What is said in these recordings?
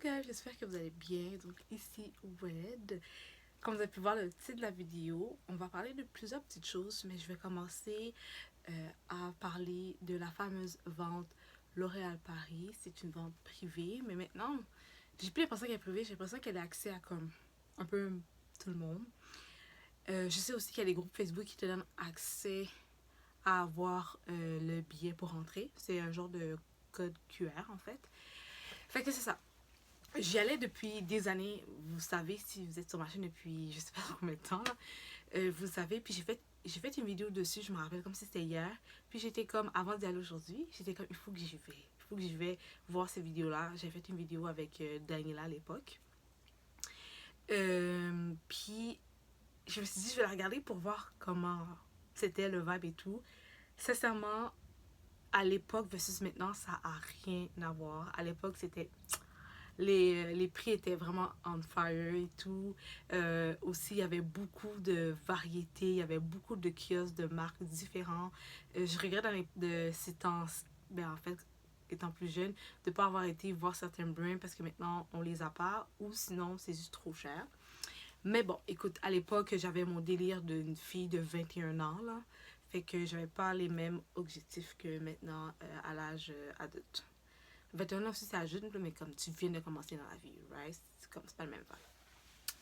guys, j'espère que vous allez bien. Donc ici Wed. Comme vous avez pu voir le titre de la vidéo, on va parler de plusieurs petites choses, mais je vais commencer à parler de la fameuse vente L'Oréal Paris. C'est une vente privée, mais maintenant, j'ai plus l'impression qu'elle est privée, j'ai l'impression qu'elle a accès à comme un peu tout le monde. Je sais aussi qu'il y a des groupes Facebook qui te donnent accès à avoir le billet pour rentrer. C'est un genre de code QR en fait. Fait que c'est ça. J'y allais depuis des années, vous savez, si vous êtes sur ma chaîne depuis je sais pas combien de temps, vous savez, puis j'ai fait une vidéo dessus, je me rappelle comme si c'était hier, puis j'étais comme, avant d'y aller aujourd'hui, j'étais comme, il faut que j'y vais, il faut que j'y vais voir ces vidéos-là. J'ai fait une vidéo avec Daniela à l'époque, puis je me suis dit, je vais la regarder pour voir comment c'était le vibe et tout. Sincèrement, à l'époque versus maintenant, ça a rien à voir. À l'époque, c'était les prix étaient vraiment on fire et tout. Aussi, il y avait beaucoup de variétés, il y avait beaucoup de kiosques de marques différents. Je regrette de ces temps, ben en fait, étant plus jeune, de ne pas avoir été voir certains brands parce que maintenant, on les a pas ou sinon, c'est juste trop cher. Mais bon, écoute, à l'époque, j'avais mon délire d'une fille de 21 ans, là. Fait que j'avais pas les mêmes objectifs que maintenant à l'âge adulte. 21 ans aussi, c'est adulte, mais comme tu viens de commencer dans la vie, right? C'est pas le même vibe.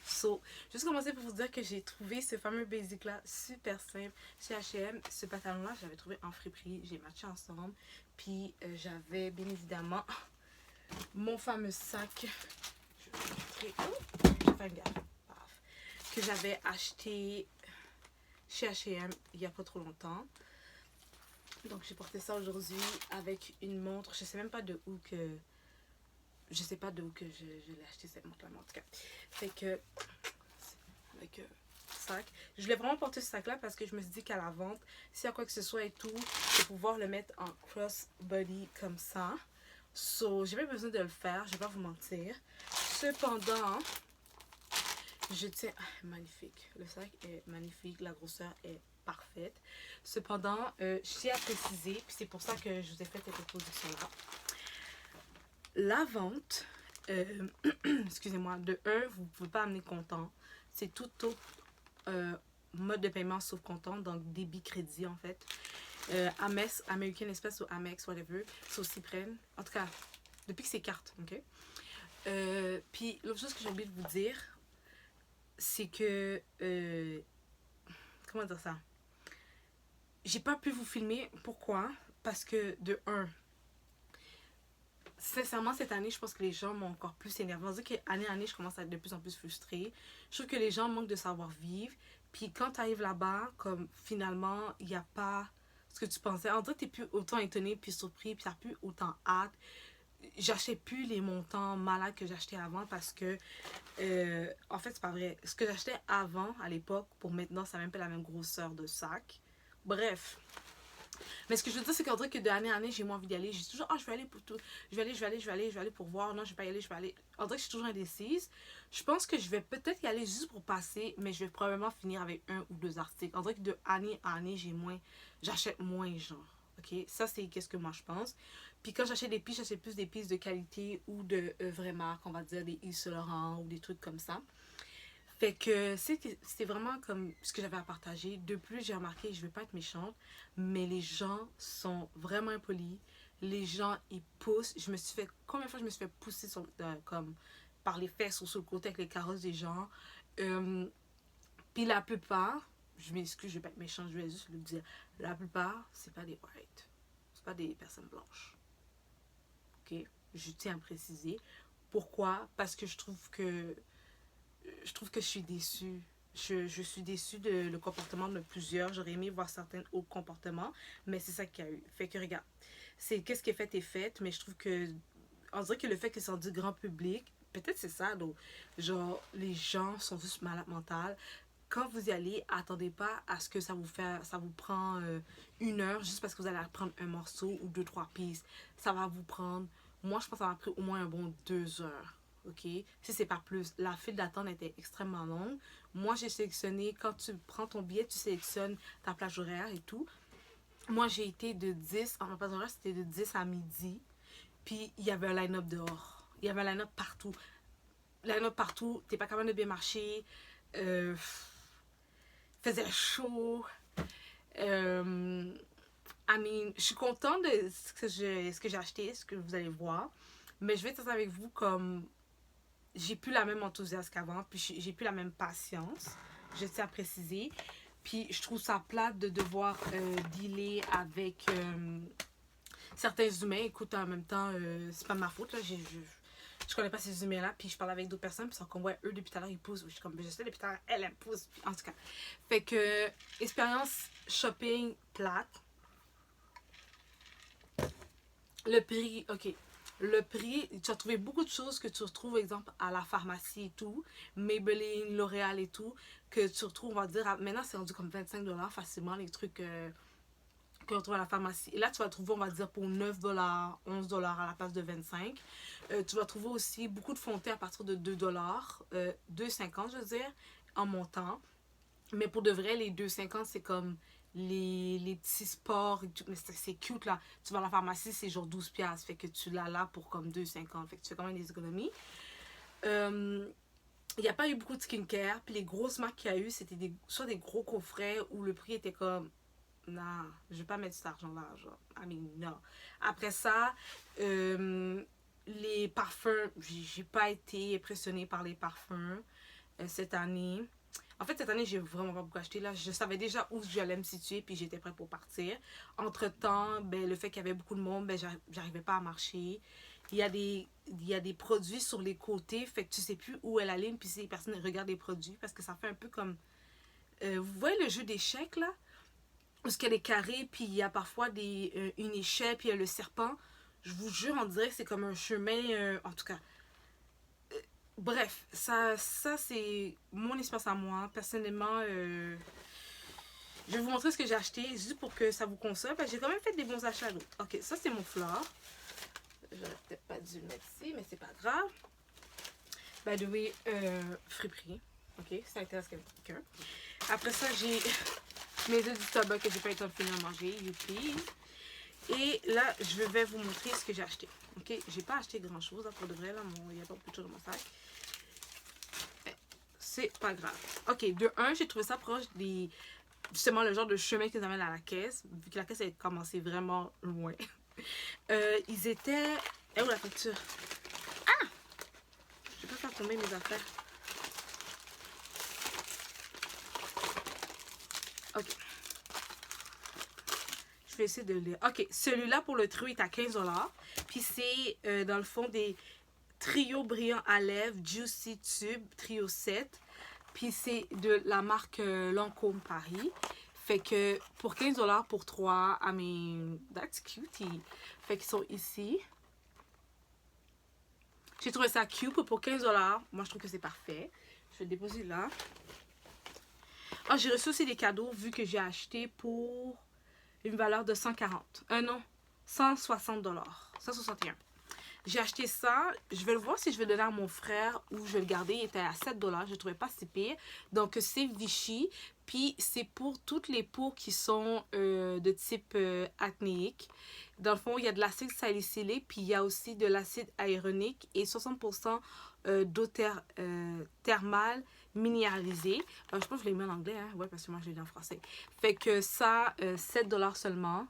So, juste commencer pour vous dire que j'ai trouvé ce fameux basic là super simple chez H&M. Ce pantalon là, j'avais trouvé en friperie, j'ai matché ensemble. Puis j'avais bien évidemment mon fameux sac. Je vais faire une gaffe. Que j'avais acheté chez H&M il y a pas trop longtemps. Donc j'ai porté ça aujourd'hui avec une montre. Je sais même pas de où que. Je sais pas de où que je l'ai acheté cette montre là, en tout cas. Fait que. Avec sac. Je voulais vraiment porter ce sac là parce que je me suis dit qu'à la vente, s'il y a quoi que ce soit et tout, de pouvoir le mettre en crossbody comme ça. So, j'ai pas besoin de le faire, je vais pas vous mentir. Cependant, je tiens. Ah, magnifique. Le sac est magnifique, la grosseur est parfaite. Cependant, je tiens à préciser, puis c'est pour ça que je vous ai fait cette exposition-là. La vente, excusez-moi, de 1, vous ne pouvez pas amener comptant. C'est tout autre mode de paiement sauf comptant, donc débit crédit en fait. Amex, American Express ou Amex, whatever, ça aussi prennent. En tout cas, depuis que c'est carte, ok? Puis l'autre chose que j'ai oublié de vous dire, c'est que comment dire ça? J'ai pas pu vous filmer. Pourquoi? Parce que de 1, sincèrement, cette année, je pense que les gens m'ont encore plus énervé. On dirait qu'année en année, je commence à être de plus en plus frustrée. Je trouve que les gens manquent de savoir-vivre. Puis quand tu arrives là-bas, comme finalement, il n'y a pas ce que tu pensais. On dirait que tu n'es plus autant étonné puis surpris, puis tu n'as plus autant hâte. J'achète plus les montants malades que j'achetais avant parce que, en fait, c'est pas vrai. Ce que j'achetais avant, à l'époque, pour maintenant, ça n'a même pas la même grosseur de sac. Bref. Mais ce que je veux dire, c'est qu'on dirait que d'année en année, j'ai moins envie d'y aller. J'ai toujours, je vais aller pour tout. Je vais aller pour voir. Non, je vais pas y aller, je vais aller. On dirait que je suis toujours indécise. Je pense que je vais peut-être y aller juste pour passer, mais je vais probablement finir avec 1 ou 2 articles. On dirait que de année en année, j'achète moins, genre. Ok? Ça, c'est qu'est-ce que moi je pense. Puis quand j'achète des pistes, j'achète plus des pistes de qualité ou de vraies marques, on va dire des Yves Saint Laurent ou des trucs comme ça. Fait que c'était vraiment comme ce que j'avais à partager. De plus, j'ai remarqué, je vais pas être méchante, mais les gens sont vraiment impolis. Les gens, ils poussent. Combien de fois je me suis fait pousser comme, par les fesses ou sur le côté avec les carrosses des gens. Puis la plupart, je m'excuse, je vais pas être méchante, je vais juste le dire. La plupart, c'est pas des whites. C'est pas des personnes blanches. Ok? Je tiens à préciser. Pourquoi? Parce que je trouve que je suis déçue. Je suis déçue de le comportement de plusieurs. J'aurais aimé voir certains autres comportements, mais c'est ça qu'il y a eu. Fait que regarde, c'est qu'est-ce qui est fait est fait, mais je trouve que on dirait que le fait que c'est du grand public, peut-être c'est ça, donc genre les gens sont juste malades mentales. Quand vous y allez, attendez pas à ce que ça vous prend 1 heure juste parce que vous allez prendre un morceau ou 2, 3 pistes. Ça va vous prendre, moi je pense que ça m'a pris au moins un bon 2 heures. Ok, si c'est pas plus. La file d'attente était extrêmement longue. Moi, j'ai sélectionné, quand tu prends ton billet, tu sélectionnes ta plage horaire et tout. Moi, j'ai été de 10, en ma plage horaire, c'était de 10 à midi. Puis, il y avait un line-up dehors. Il y avait la note partout. La note partout, t'es pas capable de bien marcher. Faisait chaud. Je suis contente de ce que j'ai acheté, ce que vous allez voir. Mais je vais être avec vous comme j'ai plus la même enthousiasme qu'avant, puis j'ai plus la même patience. Je tiens à préciser. Puis je trouve ça plate de devoir dealer avec certains humains. Écoute, en même temps, c'est pas de ma faute. Là. Je connais pas ces humains-là. Puis je parle avec d'autres personnes. Puis ils sont comme, ouais, eux, depuis tout à l'heure, ils poussent. Je suis comme, je sais, depuis tout à l'heure, elle pousse. Puis, en tout cas. Fait que, expérience shopping plate. Le prix, ok. Le prix, tu as trouvé beaucoup de choses que tu retrouves, exemple, à la pharmacie et tout. Maybelline, L'Oréal et tout. Que tu retrouves, on va dire, maintenant, c'est rendu comme 25$ facilement, les trucs qu'on retrouve à la pharmacie. Et là, tu vas trouver, on va dire, pour 9$, 11$ à la place de 25. Tu vas trouver aussi beaucoup de fond de teint à partir de 2$, 2,50 je veux dire, en montant. Mais pour de vrai, les 2,50 c'est comme les petits sports. Mais c'est cute là. Tu vas à la pharmacie, c'est genre 12$. Fait que tu l'as là pour comme 2,50. Fait que tu fais quand même des économies. Il n'y a pas eu beaucoup de skincare. Puis les grosses marques qu'il y a eu, c'était soit des gros coffrets où le prix était comme non, je vais pas mettre cet argent-là. Genre, non. Après ça, les parfums, j'ai pas été impressionnée par les parfums cette année. En fait, cette année, j'ai vraiment pas beaucoup acheté. Là, je savais déjà où j'allais me situer, puis j'étais prête pour partir. Entre-temps, ben, le fait qu'il y avait beaucoup de monde, ben, j'arrivais pas à marcher. Il y a des produits sur les côtés, fait que tu sais plus où est la ligne, puis si les personnes regardent les produits, parce que ça fait un peu comme... vous voyez le jeu d'échecs, là? Parce qu'il y a des carrés, puis il y a parfois une échelle, puis il y a le serpent. Je vous jure, on dirait que c'est comme un chemin, en tout cas. Bref, ça c'est mon espace à moi. Personnellement, je vais vous montrer ce que j'ai acheté, juste pour que ça vous console. Parce que j'ai quand même fait des bons achats. Ok, ça c'est mon fleur. J'aurais peut-être pas dû le mettre ici, mais c'est pas grave. By the way, friperie. Ok, ça intéresse quelqu'un. Après ça, j'ai mes œufs du Starbucks que j'ai pas été en finir à manger. Youpi. Et là, je vais vous montrer ce que j'ai acheté. Ok, j'ai pas acheté grand chose là, pour de vrai. Là, il n'y a pas beaucoup de choses dans mon sac. C'est pas grave. Ok, de un, j'ai trouvé ça proche des. Justement, le genre de chemin qu'ils amènent à la caisse. Vu que la caisse, elle commençait vraiment loin. Ils étaient. Eh, où la facture? Ah! Je vais pas faire tomber mes affaires. Ok. Je vais essayer de lire. Ok, celui-là pour le trio est à 15$. Puis c'est dans le fond des trio brillant à lèvres Juicy Tube Trio 7. Puis c'est de la marque Lancôme Paris. Fait que pour 15$ pour 3, I mean, that's cutie. Fait qu'ils sont ici. J'ai trouvé ça cute pour 15$. Moi, je trouve que c'est parfait. Je vais le déposer là. Ah, j'ai reçu aussi des cadeaux vu que j'ai acheté pour une valeur de 140. Non, 160$. 161$. J'ai acheté ça. Je vais le voir si je vais le donner à mon frère ou je vais le garder. Il était à 7$. Je ne trouvais pas si pire. Donc, c'est Vichy. Puis, c'est pour toutes les peaux qui sont de type acnéique. Dans le fond, il y a de l'acide salicylé. Puis, il y a aussi de l'acide hyaluronique et 60% d'eau thermale minéralisée. Je pense que je l'ai mis en anglais. Hein? Ouais, parce que moi, je l'ai mis en français. Fait que ça, 7$ seulement.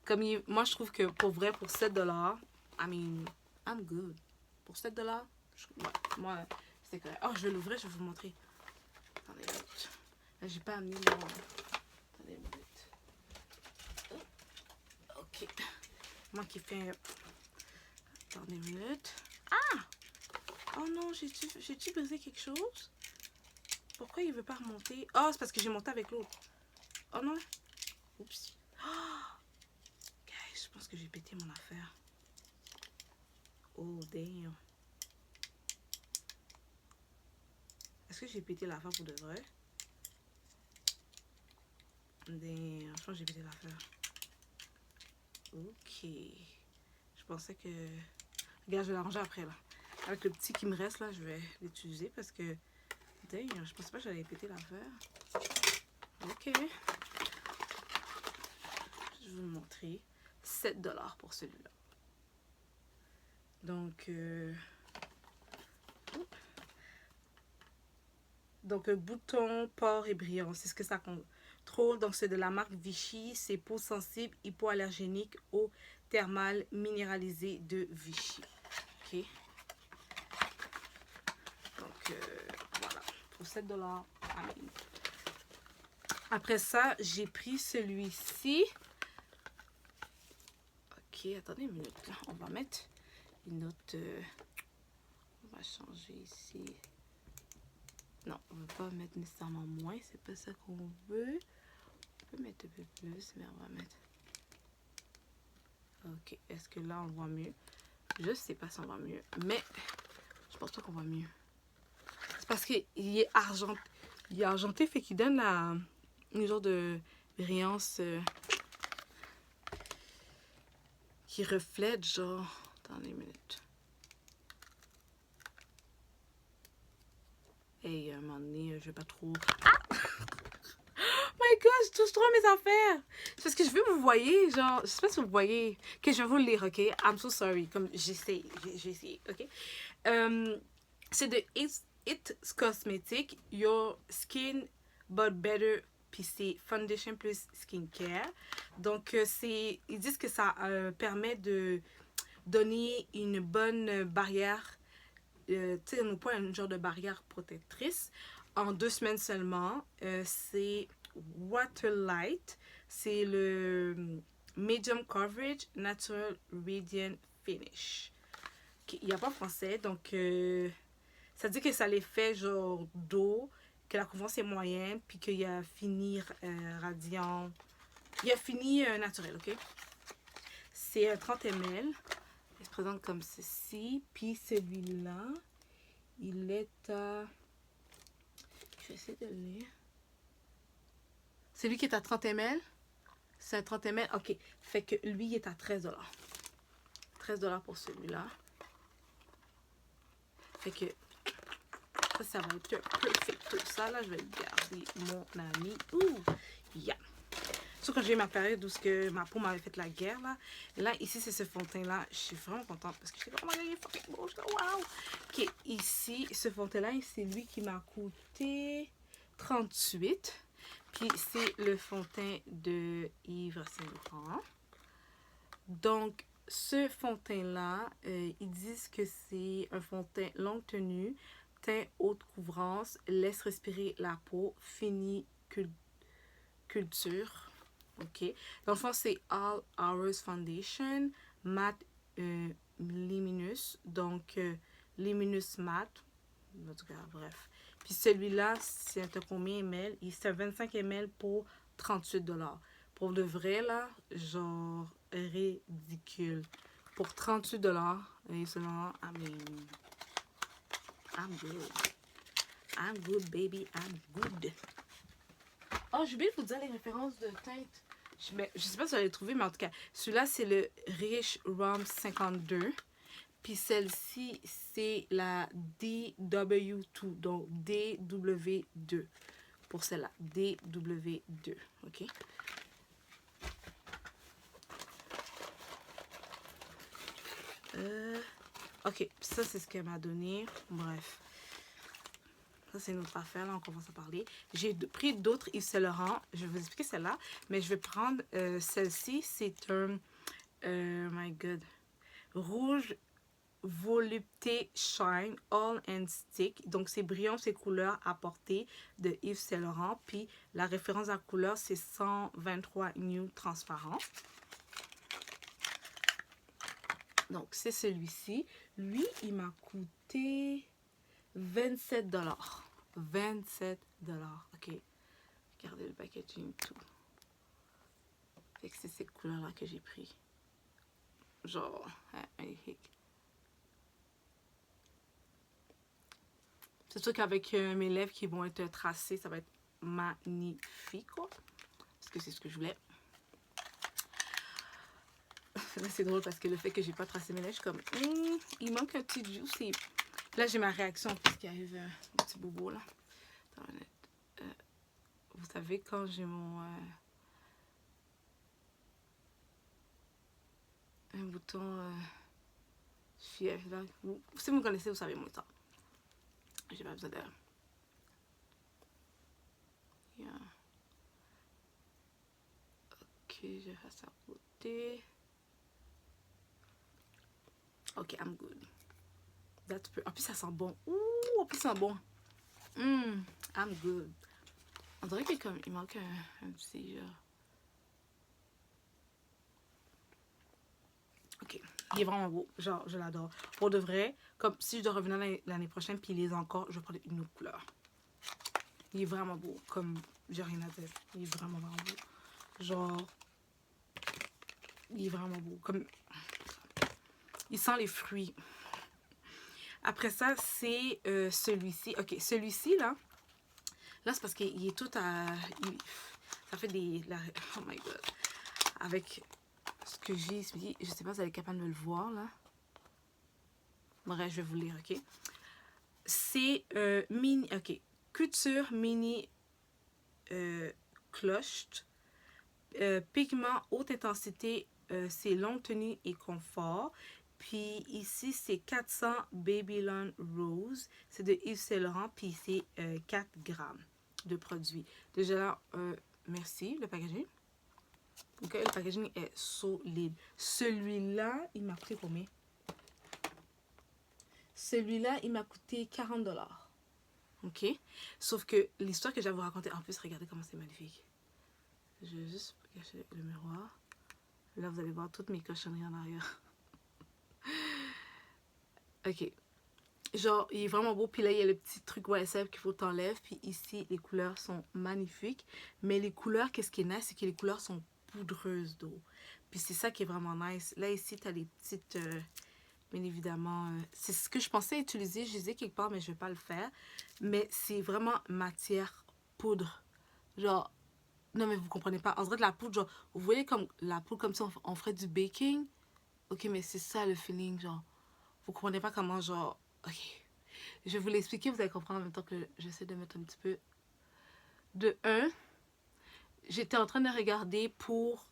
Comme moi, je trouve que pour vrai, pour 7$, I mean, I'm good. Pour 7$, ouais, moi, c'est correct. Oh, je vais l'ouvrir, je vais vous montrer. Attendez, là, j'ai pas amené mon... Attendez une minute. Ok. Moi qui fais... Attendez une minute. Ah! Oh non, j'ai-tu brisé quelque chose? Pourquoi il veut pas remonter? Oh, c'est parce que j'ai monté avec l'autre. Oh non. Oups. Oh! Je pense que j'ai pété mon affaire. Oh, damn. Est-ce que j'ai pété l'affaire pour de vrai? Damn, je pense que j'ai pété l'affaire. Ok. Je pensais que... Regarde, je vais l'arranger après, là. Avec le petit qui me reste, là, je vais l'utiliser parce que... Damn, je pensais pas que j'allais péter l'affaire. Ok. Je vais vous montrer. 7$ pour celui-là. Donc, bouton, pores et brillant, c'est ce que ça contrôle. Donc, c'est de la marque Vichy. C'est peau sensible, hypoallergénique, eau thermale minéralisée de Vichy. OK. Donc, voilà. Pour 7$. Après ça, j'ai pris celui-ci. Ok, attendez une minute. Là. On va mettre une autre... on va changer ici. Non, on ne va pas mettre nécessairement moins. C'est pas ça qu'on veut. On peut mettre un peu plus, mais on va mettre... Ok, est-ce que là, on voit mieux? Je sais pas si on voit mieux, mais je pense pas qu'on voit mieux. C'est parce qu'il est argenté. Il est argenté, fait qu'il donne une genre de brillance qui reflète, genre... Attendez une minute. Et à un moment donné, je vais pas trop... Ah! My God, je touche trop à mes affaires. C'est parce que je veux que vous voyez, genre... Je sais pas si vous voyez. Ok, je vais vous le lire, ok? I'm so sorry. Comme j'essaie, ok? C'est de It's Cosmetic, Your Skin But Better, puis c'est Foundation plus Skincare. Donc, ils disent que ça permet de donner une bonne barrière, tu sais, nous pas un genre de barrière protectrice en 2 semaines seulement. C'est Waterlight, c'est le Medium Coverage Natural Radiant Finish. Okay, il n'y a pas français, donc ça dit que ça les fait genre d'eau, que la couvrance est moyenne, puis qu'il y a fini radiant, il y a fini naturel, ok? C'est 30 ml. Il se présente comme ceci. Puis celui-là, il est à... Je vais essayer de le lire. Celui qui est à 30 ml. C'est un 30 ml. Ok. Fait que lui, il est à 13$. 13$ pour celui-là. Fait que ça va être perfect. Tout ça, là, je vais le garder, mon ami. Ouh! Yeah! Surtout quand j'ai eu ma période où que ma peau m'avait fait la guerre, là. Et là, ici, c'est ce fond de teint-là. Je suis vraiment contente parce que je suis comme, oh my God, il est fucking beau. Je suis comme, wow! Ok, ici, ce fond de teint-là, c'est lui qui m'a coûté 38. Puis, c'est le fond de teint de Yves Saint Laurent. Donc, ce fond de teint-là, ils disent que c'est un fond de teint longue tenue, teint haute couvrance, laisse respirer la peau, fini culture. Ok. Dans le fond, c'est All Hours Foundation, matte luminous. Donc, luminous matte. En tout cas, bref. Puis celui-là, c'est combien ml? C'est 25 ml pour 38$. Pour de vrai, là, genre ridicule. Pour 38$, et seulement, I mean, I'm good. I'm good, baby. I'm good. Oh, j'ai oublié de vous dire les références de teinte. Je sais pas si vous allez les trouver, mais en tout cas, celui-là, c'est le Rich Rum 52. Puis celle-ci, c'est la DW2, donc DW2. Pour celle-là, DW2, ok? Ok, ça, c'est ce qu'elle m'a donné. Bref. Ça, c'est une autre affaire, là, on commence à parler. J'ai pris d'autres Yves Saint Laurent. Je vais vous expliquer celle-là, mais je vais prendre celle-ci. C'est un, my God, rouge volupté shine all and stick. Donc, c'est brillant, ces couleurs apportées de Yves Saint Laurent. Puis, la référence à la couleur, c'est 123 New transparent. Donc, c'est celui-ci. Lui, il m'a coûté 27$. 27$. Ok. Regardez le packaging, tout. Fait que c'est ces couleurs-là que j'ai pris. Genre, magnifique. C'est sûr qu'avec mes lèvres qui vont être tracées, ça va être magnifique, quoi. Parce que c'est ce que je voulais. Là, c'est drôle parce que le fait que j'ai pas tracé mes lèvres, je suis comme, il manque un petit juice. Là, j'ai ma réaction puisqu'il arrive un petit bobo, là. Attends, vous savez, quand j'ai mon... un bouton fière. Là. Si vous me connaissez, vous savez moi ça. J'ai pas besoin de... Yeah. Ok, je vais faire ça à côté. Ok, I'm good. En plus, ça sent bon. Ouh, en plus, ça sent bon. I'm good. On dirait qu'il manque un petit... Ok, il est vraiment beau. Genre, je l'adore. Pour de vrai, comme si je dois revenir l'année prochaine, puis il est encore, je vais prendre une autre couleur. Il est vraiment beau. Comme, j'ai rien à dire. Il est vraiment, vraiment beau. Genre, il est vraiment beau. Comme, il sent les fruits. Après ça, c'est celui-ci. Ok, celui-ci, là, c'est parce qu'il est tout à... ça fait des... oh my God. Avec ce que j'ai ici, je sais pas si vous êtes capable de me le voir, là. Bref, je vais vous lire, ok? C'est mini... Ok. Couture mini cloche. Pigment haute intensité, c'est longue tenue et confort. Puis ici, c'est 400 Babylon Rose. C'est de Yves Saint Laurent. Puis c'est 4 grammes de produit. Déjà là, merci, le packaging. Ok, le packaging est solide. Celui-là, il m'a coûté combien? Celui-là, il m'a coûté 40 $. Ok? Sauf que l'histoire que j'avais vous raconter, en plus, regardez comment c'est magnifique. Je vais juste cacher le miroir. Là, vous allez voir toutes mes cochonneries en arrière. Ok. Genre, il est vraiment beau. Puis là, il y a le petit truc YSF qu'il faut t'enlèves. Puis ici, les couleurs sont magnifiques. Mais les couleurs, qu'est-ce qui est nice, c'est que les couleurs sont poudreuses d'eau. Puis c'est ça qui est vraiment nice. Là, ici, tu as les petites... bien évidemment, c'est ce que je pensais utiliser. Je les ai quelque part, mais je vais pas le faire. Mais c'est vraiment matière poudre. Genre, non, mais vous comprenez pas. On dirait de la poudre, genre, vous voyez comme la poudre comme ça, on ferait du baking. Ok, mais c'est ça le feeling, genre. Vous comprenez pas comment, genre... Ok. Je vais vous l'expliquer, vous allez comprendre en même temps que j'essaie de mettre un petit peu... De 1, j'étais en train de regarder pour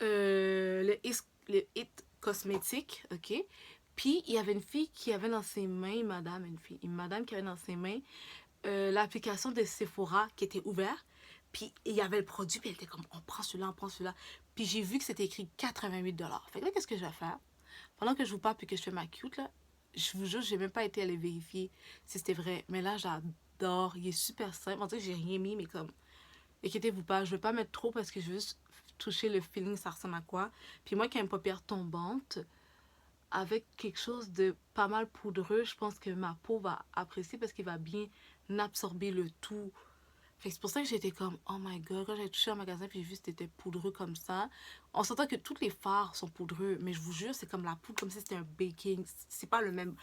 le It cosmétique, ok? Puis, il y avait une fille qui avait dans ses mains, une madame qui avait dans ses mains l'application de Sephora qui était ouverte. Puis, il y avait le produit, puis elle était comme, on prend celui-là, on prend celui-là. Puis, j'ai vu que c'était écrit 88 $. Fait que là, qu'est-ce que je vais faire? Pendant que je vous parle puis que je fais ma cute, là, je vous jure, j'ai même pas été allée vérifier si c'était vrai. Mais là, j'adore. Il est super simple. On dirait que j'ai rien mis, mais comme, inquiétez-vous pas, je vais pas mettre trop parce que je veux juste toucher le feeling, ça ressemble à quoi. Puis moi qui ai une paupière tombante, avec quelque chose de pas mal poudreux, je pense que ma peau va apprécier parce qu'il va bien absorber le tout. Fait que c'est pour ça que j'étais comme, oh my god, quand j'ai touché en magasin puis j'ai vu que c'était poudreux comme ça. On s'entend que tous les fards sont poudreux, mais je vous jure, c'est comme la poudre, comme si c'était un baking. C'est pas le même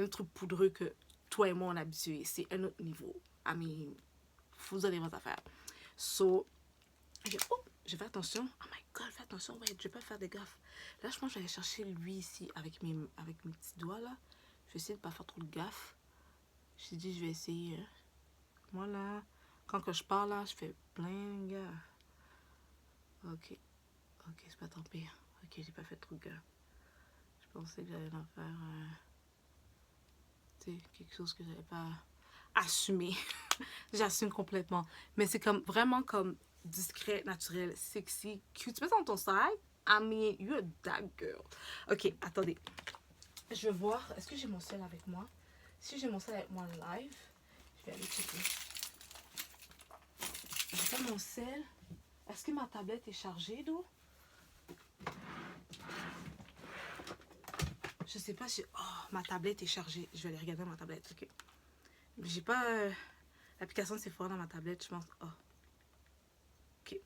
truc poudreux que toi et moi on est habitués. C'est un autre niveau. I mean, vous allez vos affaires. So, je fais attention. Oh my god, fais attention, ouais, je vais pas faire des gaffes. Là, je pense que je vais aller chercher lui ici avec mes petits doigts là. Je vais essayer de pas faire trop de gaffes. Je dit, je vais essayer. Moi là, quand que je parle là, je fais plein de gaffes. Ok, c'est pas tant pire. Ok, j'ai pas fait trop de gaffes. Je pensais que j'allais en faire tu sais, quelque chose que j'avais pas assumé. J'assume complètement. Mais c'est comme vraiment comme discret, naturel, sexy, cute. Tu mets ça dans ton side. I mean, you're that girl. Ok, attendez. Je vais voir. Est-ce que j'ai mon sel avec moi? Si j'ai mon sel avec moi live, je vais aller checker. J'ai pas mon sel. Est-ce que ma tablette est chargée, d'eau? Je sais pas si... Oh, ma tablette est chargée. Je vais aller regarder ma tablette, ok. J'ai pas l'application de Sephora dans ma tablette, je pense. Oh. Ok.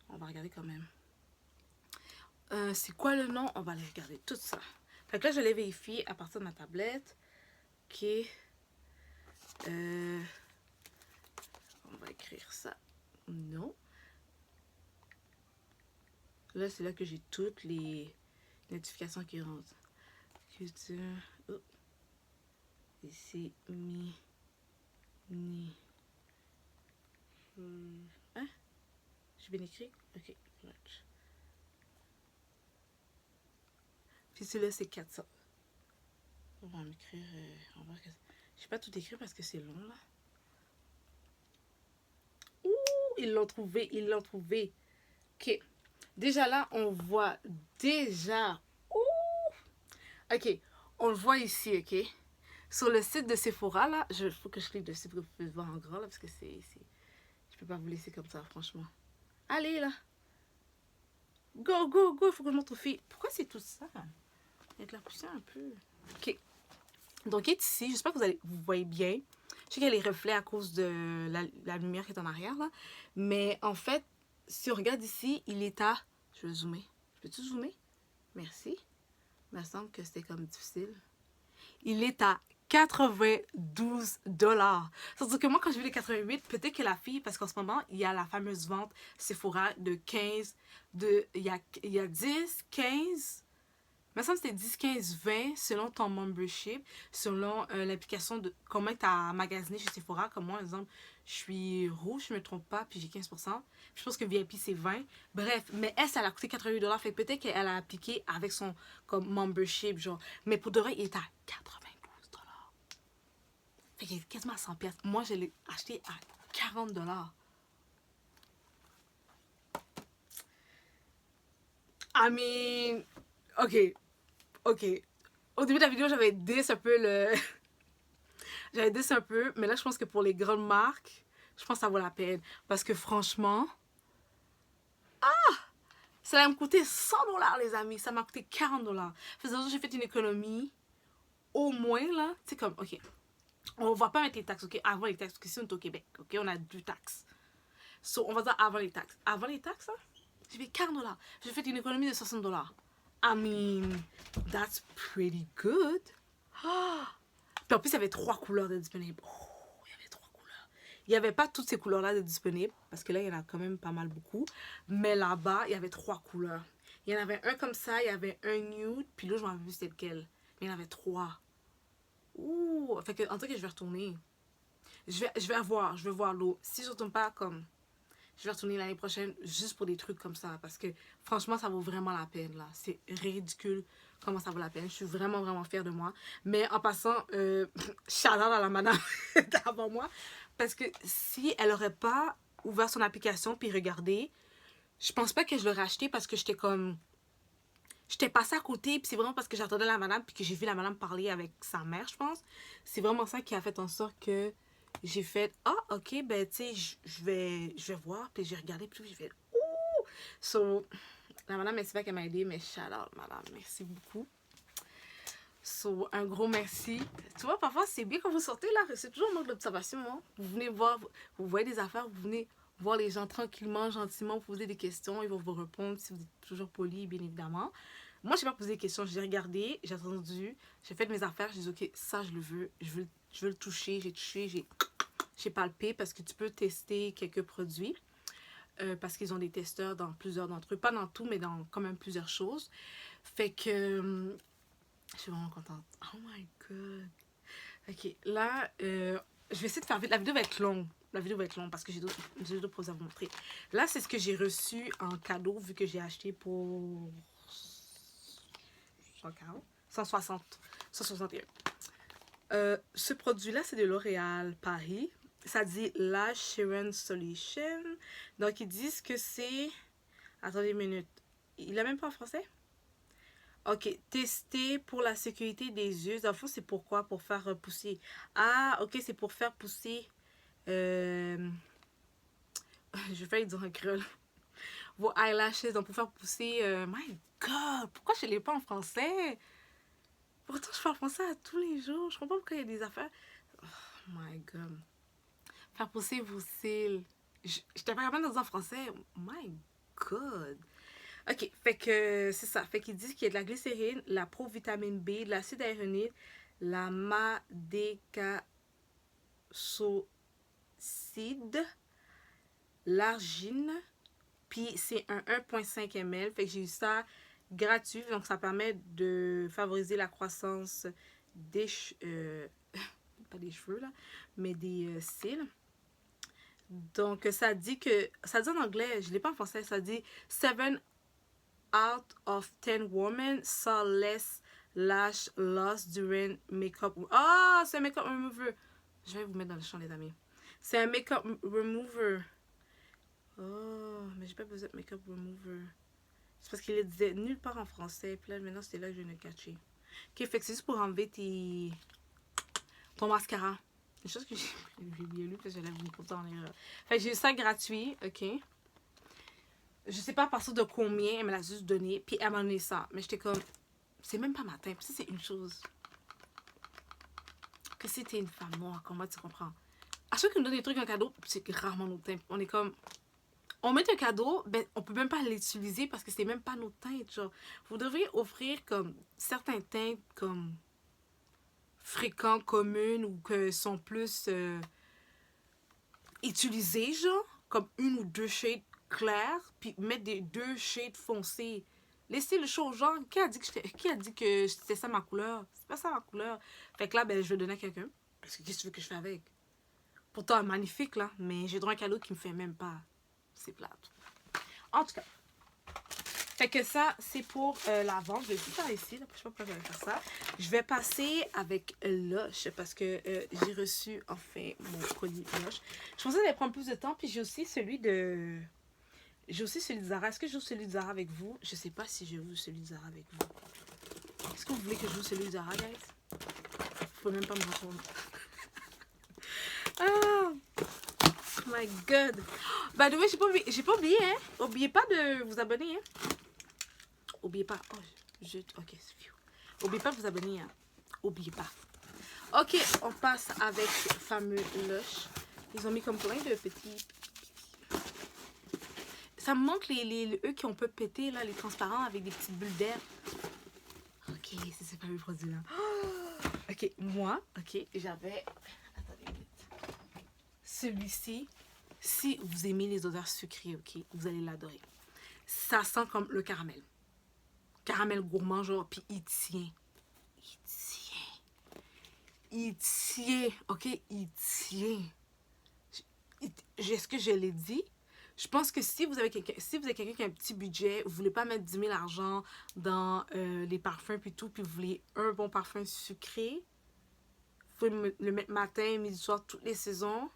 On va regarder quand même. C'est quoi le nom? On va aller regarder tout ça. Fait que là, je l'ai vérifié à partir de ma tablette. Ok. On va écrire ça. Non. Là, c'est là que j'ai toutes les notifications qui rentrent. Culture. Oh. Ici, ni. Hein? J'ai bien écrit? Ok. Puis celui-là, c'est 400. On va m'écrire... Je sais pas tout écrire parce que c'est long, là. Ouh, ils l'ont trouvé, ils l'ont trouvé. OK. Déjà là, on voit déjà... Ouh! OK. On le voit ici, OK? Sur le site de Sephora, là, il faut que je clique dessus pour que vous puissiez voir en grand, là, parce que c'est... Je peux pas vous laisser comme ça, franchement. Allez, là. Go, go, go, il faut que je montre aux filles. Pourquoi c'est tout ça? Il y a de la poussière un peu. OK. Donc, il est ici. J'espère que vous voyez bien. Je sais qu'il y a les reflets à cause de la lumière qui est en arrière, là. Mais en fait, si on regarde ici, il est à... Je vais zoomer. Peux-tu zoomer? Merci. Il me semble que c'était comme difficile. Il est à 92 $. Surtout que moi, quand j'ai vu les 88, peut-être que la fille, parce qu'en ce moment, il y a la fameuse vente Sephora de 15, il y a 10, 15, il me semble que c'était 10, 15, 20 selon ton membership, selon l'application de comment tu as magasiné chez Sephora. Comme moi, par exemple, je suis rouge, je ne me trompe pas, puis j'ai 15%. Je pense que VIP, c'est 20. Bref, mais elle, ça a coûté 88 $. Fait peut-être qu'elle a appliqué avec son comme membership, genre. Mais pour de vrai, il est à 92 $. Fait qu'il est quasiment à 100 $. Moi, je l'ai acheté à 40 $. I mean, OK. OK. Au début de la vidéo, j'avais 10 un peu le... j'avais 10 un peu, mais là, je pense que pour les grandes marques, je pense que ça vaut la peine. Parce que franchement, ça va me coûter 100 $, les amis. Ça m'a coûté 40 $. Faisant j'ai fait une économie, au moins, là, tu sais, comme, OK, on va pas mettre les taxes, OK, avant les taxes, parce que si on est au Québec, OK, on a 2 taxes. So, on va dire avant les taxes. Avant les taxes, hein, j'ai fait 40 $. J'ai fait une économie de 60 $. I mean, that's pretty good. Puis en plus, il y avait 3 couleurs de disponibles. Oh, il y avait 3 couleurs. Il n'y avait pas toutes ces couleurs-là de disponibles, parce que là, il y en a quand même pas mal beaucoup. Mais là-bas, il y avait 3 couleurs. Il y en avait un comme ça, il y avait un nude, puis là, je m'en rappelle plus c'était lequel. Mais il y en avait 3. Ouh, fait que, en tout cas, je vais retourner. Je vais voir l'eau. Si je retourne pas comme... Je vais retourner l'année prochaine juste pour des trucs comme ça. Parce que franchement, ça vaut vraiment la peine, là. C'est ridicule comment ça vaut la peine. Je suis vraiment, vraiment fière de moi. Mais en passant, shout out à la madame d'avant moi. Parce que si elle aurait pas ouvert son application puis regardé, je pense pas que je l'aurais acheté parce que j'étais comme... J'étais passée à côté, puis c'est vraiment parce que j'attendais la madame, puis que j'ai vu la madame parler avec sa mère, je pense. C'est vraiment ça qui a fait en sorte que j'ai fait « Ah, ok, ben, tu sais, je vais voir. » Puis j'ai regardé, puis j'ai fait « Ouh! » So, la madame, c'est pas qu'elle m'a aidé, mais shout out, madame. Merci beaucoup. So, un gros merci. Tu vois, parfois, c'est bien quand vous sortez, là, c'est toujours un mode d'observation, hein? Vous venez voir, vous voyez des affaires, vous venez voir les gens tranquillement, gentiment, poser des questions, ils vont vous répondre si vous êtes toujours poli, bien évidemment. Moi, je n'ai pas posé des questions, j'ai regardé, j'ai attendu, j'ai fait mes affaires, j'ai dit, ok, ça, je le veux, je veux le toucher, j'ai touché, j'ai palpé, parce que tu peux tester quelques produits, parce qu'ils ont des testeurs dans plusieurs d'entre eux, pas dans tout, mais dans quand même plusieurs choses. Fait que, je suis vraiment contente. Oh my god. Ok, là, je vais essayer de faire vite, la vidéo va être longue. La vidéo va être longue parce que j'ai d'autres choses à vous montrer. Là, c'est ce que j'ai reçu en cadeau vu que j'ai acheté pour 140, 160, 161. Ce produit-là, c'est de L'Oréal Paris. Ça dit Lash Sheeran Solution. Donc, ils disent que c'est... Attendez une minute. Il l'a même pas en français? Ok, tester pour la sécurité des yeux. Dans le fond, c'est pourquoi? Pour faire pousser. Ah, ok, c'est pour faire pousser... je vais faire dire un créole. Vos eyelashes, donc pour faire pousser... my God, pourquoi je ne l'ai pas en français? Pourtant, je parle français à tous les jours. Je comprends pas pourquoi il y a des affaires. Oh my God. Faire pousser vos cils. Je t'ai pas capable de dire en français. My God. Ok, fait que c'est ça. Fait qu'ils disent qu'il y a de la glycérine, la provitamine B, de l'acide hyaluronique, la madécasocide, l'argine, puis c'est un 1,5 ml. Fait que j'ai eu ça gratuit, donc ça permet de favoriser la croissance des pas des cheveux là, mais des cils. Donc ça dit que, ça dit en anglais, je l'ai pas en français, ça dit 7 out of 10 women saw less lash loss during makeup. Ah, c'est un makeup remover. Je vais vous mettre dans le champ, les amis. C'est un makeup remover. Oh, mais j'ai pas besoin de makeup remover. C'est parce qu'il le disait nulle part en français. Puis là, maintenant, c'était là que je viens de catcher. Ok, fait que c'est juste pour enlever ton mascara. Une chose que j'ai bien lu parce que j'allais vous montrer en erreur. Fait que j'ai eu ça gratuit, ok. Je sais pas à partir de combien, elle me l'a juste donné. Puis elle m'a donné ça. Mais j'étais comme, c'est même pas ma teinte. Puis ça, c'est une chose. Que si t'es une femme noire, comment tu comprends? À chaque fois qu'on nous donne des trucs en cadeau, c'est rarement nos teintes. On est comme, on met un cadeau, ben on peut même pas l'utiliser parce que c'est même pas nos teintes. Genre, vous devriez offrir comme certains teintes comme fréquents, communes ou que sont plus utilisées, genre, comme une ou deux shades claires, puis mettre des deux shades foncés. Laissez le show aux gens. Qui a dit que c'était ça ma couleur? C'est pas ça ma couleur. Fait que là, ben, je vais donner à quelqu'un. Parce que qu'est-ce que tu veux que je fasse avec? Pourtant, magnifique, là. Mais j'ai droit à un cadeau qui me fait même pas. C'est plate. En tout cas. Fait que ça, c'est pour la vente. Je vais tout faire ici. Là, je sais pas pourquoi je vais faire ça. Je vais passer avec Lush parce que j'ai reçu enfin mon colis Lush. Je pensais que ça allait prendre plus de temps. Puis j'ai aussi celui de... J'ai aussi celui de Zara. Est-ce que je joue celui de Zara avec vous? Je sais pas si je joue celui de Zara avec vous. Est-ce que vous voulez que je joue celui de Zara, guys? Faut même pas me répondre. Ah! Oh my god! By the way, j'ai pas oublié, hein? Oubliez pas de vous abonner, hein? Oubliez pas. Oh, ok, c'est vieux. Oubliez pas de vous abonner, hein? Oubliez pas. Ok, on passe avec le fameux Lush. Ils ont mis comme plein de petits... Ça me manque eux qui ont peu pété, là, les transparents avec des petites bulles d'air. Ok, c'est ce fameux produit-là. Ok, moi, ok, j'avais... Attendez une minute. Celui-ci, si vous aimez les odeurs sucrées, ok, vous allez l'adorer. Ça sent comme le caramel. Caramel gourmand, genre, puis il tient. Il tient, ok, il tient. Est-ce que je l'ai dit? Je pense que si vous avez quelqu'un qui a un petit budget, vous voulez pas mettre 10 000 argent dans les parfums puis tout, puis vous voulez un bon parfum sucré, vous pouvez le mettre matin, midi, soir, toutes les saisons.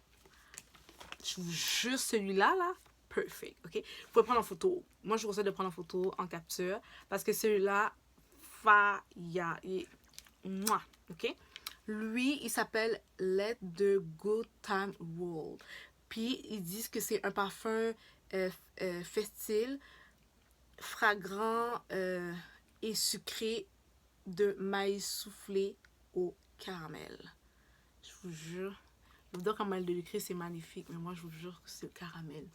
Je vous jure, celui-là, là, perfect, ok? Vous pouvez prendre en photo. Moi, je vous conseille de prendre en photo, en capture, parce que celui-là, mouah, ok? Lui, il s'appelle Let the Good Time Roll. Puis, ils disent que c'est un parfum festif, fragrant et sucré de maïs soufflé au caramel. Je vous jure, l'odeur caramel de l'écrit, c'est magnifique, mais moi, je vous jure que c'est le caramel.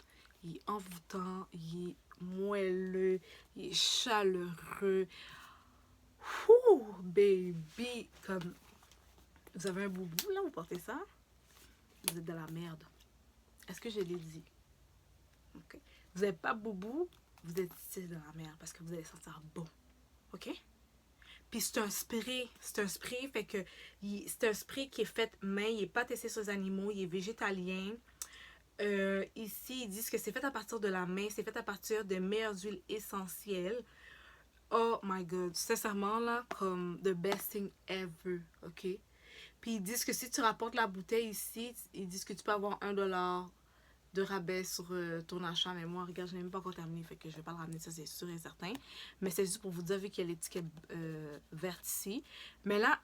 Il est envoûtant, il est moelleux, il est chaleureux. Ouh, baby, comme... Vous avez un boubou, là, vous portez ça? Vous êtes dans la merde. Est-ce que je l'ai dit? Ok. Vous n'avez pas boubou, vous êtes ici dans la merde parce que vous allez sentir bon. Ok? Puis c'est un spray. C'est un spray, fait que c'est un spray qui est fait main. Il n'est pas testé sur les animaux. Il est végétalien. Ici, ils disent que c'est fait à partir de la main. C'est fait à partir de meilleures huiles essentielles. Oh my god. Sincèrement, là, comme the best thing ever. Ok? Puis ils disent que si tu rapportes la bouteille ici, ils disent que tu peux avoir $1 de rabais sur ton achat. Mais moi, regarde, je n'ai même pas encore terminé, fait que je vais pas le ramener, ça c'est sûr et certain. Mais c'est juste pour vous dire, vu qu'il y a l'étiquette verte ici. Mais là,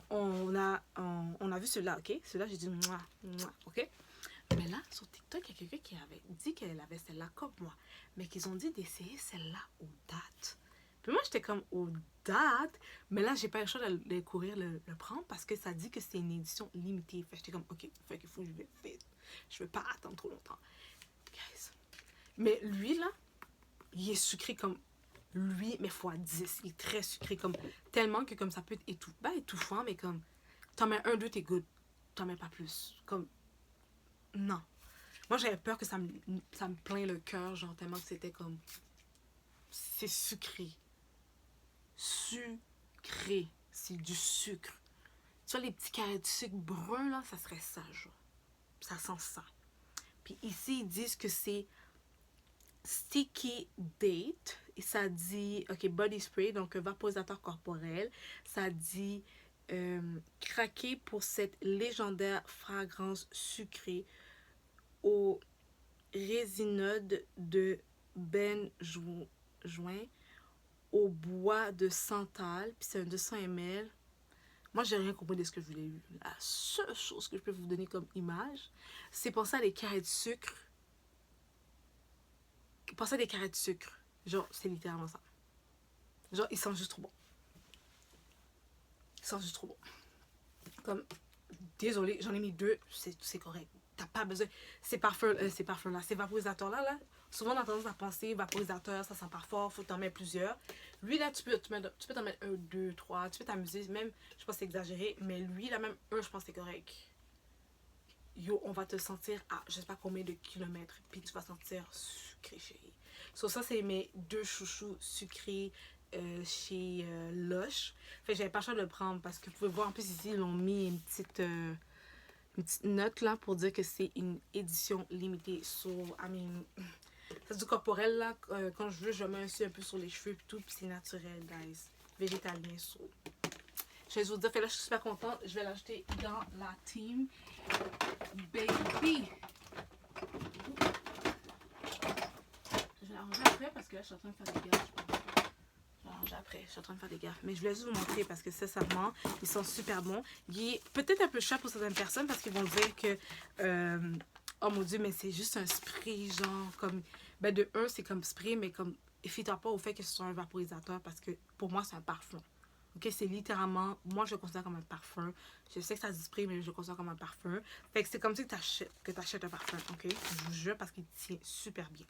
on a vu celui-là, ok? Celui-là, j'ai dit, mouah, mouah, ok? Mais là, sur TikTok, il y a quelqu'un qui avait dit qu'elle avait celle-là comme moi. Mais qu'ils ont dit d'essayer celle-là aux dates. Puis moi, j'étais comme aux dates. Mais là, j'ai pas le choix de courir le prendre parce que ça dit que c'est une édition limitée. Fait que j'étais comme, ok, fait qu'il faut que je vais vite. Je veux pas attendre trop longtemps. Guys. Mais lui, là, il est sucré comme lui, mais x10. Il est très sucré, comme tellement que comme ça peut être étouffant, mais comme, t'en mets un, deux, t'es good. T'en mets pas plus. Comme, non. Moi, j'avais peur que ça me plaint le cœur, genre, tellement que c'était comme, c'est sucré. Sucré. C'est du sucre. Tu vois, les petits carrés de sucre brun, là, ça serait ça, genre. Ça sent ça. Puis ici, ils disent que c'est Sticky Date. ça dit, ok, body spray, donc vaporisateur corporel. Ça dit craquer pour cette légendaire fragrance sucrée au résinode de benjoin au bois de santal, puis c'est un 200 ml. Moi, j'ai rien compris de ce que je voulais. La seule chose que je peux vous donner comme image, c'est penser à des carrés de sucre. Pensez à des carrés de sucre. Genre, c'est littéralement ça. Genre, ils sentent juste trop bon. Ils sentent juste trop bon. Comme, désolé, j'en ai mis 2, c'est correct. T'as pas besoin. Ces parfums-là, ces vaporisateurs-là, là, souvent on a tendance à penser vaporisateur, ça sent pas fort, faut t'en mettre plusieurs. Lui, là, tu peux t'en mettre 1, 2, 3, tu peux t'amuser, même, je pense que c'est exagéré, mais lui, là, même 1, je pense que c'est correct. Yo, on va te sentir à je sais pas combien de kilomètres, puis tu vas sentir sucré, chérie. So, ça, c'est mes 2 chouchous sucrés chez Lush. Fait que j'avais pas le choix de le prendre parce que vous pouvez voir, en plus, ici, ils ont mis une petite note là pour dire que c'est une édition limitée. So, I mean, c'est du corporel là. Quand je veux, je mets aussi un peu sur les cheveux et tout, puis c'est naturel, guys. Végétalien, so. Je vais vous dire que là, je suis super contente. Je vais l'acheter dans la team Baby. Je vais l'arranger après parce que là, je suis en train de faire des gaffes. Je vais l'arranger après. Je suis en train de faire des gaffes. Mais je voulais juste vous montrer parce que sincèrement, ils sont super bons. Il est peut-être un peu cher pour certaines personnes parce qu'ils vont dire que oh mon Dieu, mais c'est juste un spray, genre comme. Ben de un, c'est comme spray, mais comme. Fie-toi pas au fait que ce soit un vaporisateur parce que pour moi, c'est un parfum. Ok, c'est littéralement, moi je le considère comme un parfum. Je sais que ça se spray, mais je le considère comme un parfum. Fait que c'est comme si tu achètes un parfum, ok? Je vous jure, parce qu'il tient super bien.